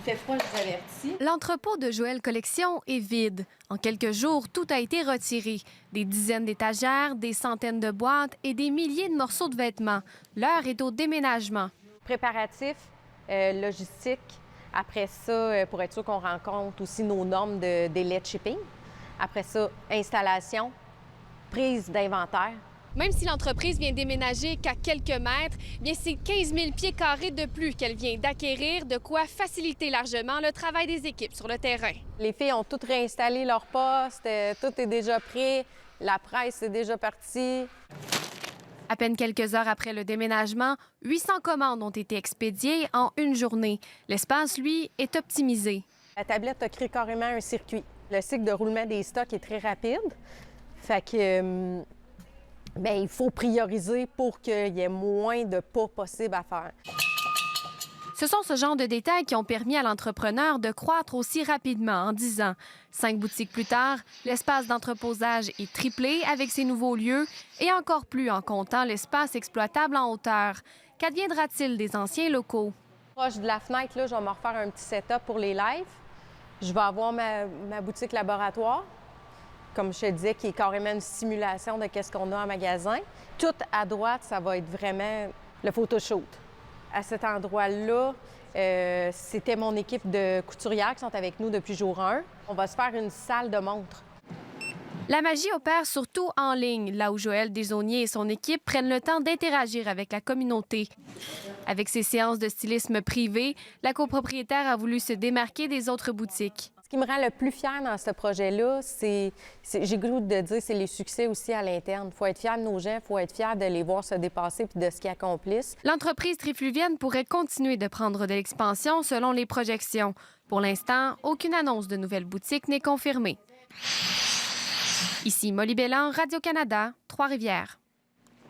fait froid, je vous avertis. L'entrepôt de Joël Collection est vide. En quelques jours, tout a été retiré. Des dizaines d'étagères, des centaines de boîtes et des milliers de morceaux de vêtements. L'heure est au déménagement. Préparatifs, logistique. Après ça, pour être sûr qu'on rencontre aussi nos normes de délai de shipping. Après ça, installation, prise d'inventaire. Même si l'entreprise vient déménager qu'à quelques mètres, bien c'est 15 000 pieds carrés de plus qu'elle vient d'acquérir, de quoi faciliter largement le travail des équipes sur le terrain. Les filles ont toutes réinstallé leur poste, tout est déjà prêt, la presse est déjà partie. À peine quelques heures après le déménagement, 800 commandes ont été expédiées en une journée. L'espace, lui, est optimisé. La tablette a créé carrément un circuit. Le cycle de roulement des stocks est très rapide. Fait que bien, il faut prioriser pour qu'il y ait moins de pas possibles à faire. Ce sont ce genre de détails qui ont permis à l'entrepreneur de croître aussi rapidement en 10 ans. 5 boutiques plus tard, l'espace d'entreposage est triplé avec ces nouveaux lieux et encore plus en comptant l'espace exploitable en hauteur. Qu'adviendra-t-il des anciens locaux? Proche de la fenêtre, là, je vais me refaire un petit setup pour les lives. Je vais avoir ma boutique laboratoire, comme je te disais, qui est carrément une simulation de ce qu'on a en magasin. Tout à droite, ça va être vraiment le photoshoot. À cet endroit-là, c'était mon équipe de couturières qui sont avec nous depuis jour 1. On va se faire une salle de montres. La magie opère surtout en ligne, là où Joël Desaulniers et son équipe prennent le temps d'interagir avec la communauté. Avec ses séances de stylisme privé, la copropriétaire a voulu se démarquer des autres boutiques. Ce qui me rend le plus fière dans ce projet-là, j'ai le goût de dire, c'est les succès aussi à l'interne. Il faut être fier de nos gens, il faut être fier de les voir se dépasser puis de ce qu'ils accomplissent. L'entreprise trifluvienne pourrait continuer de prendre de l'expansion selon les projections. Pour l'instant, aucune annonce de nouvelles boutiques n'est confirmée. Ici Molly Bellan, Radio-Canada, Trois-Rivières.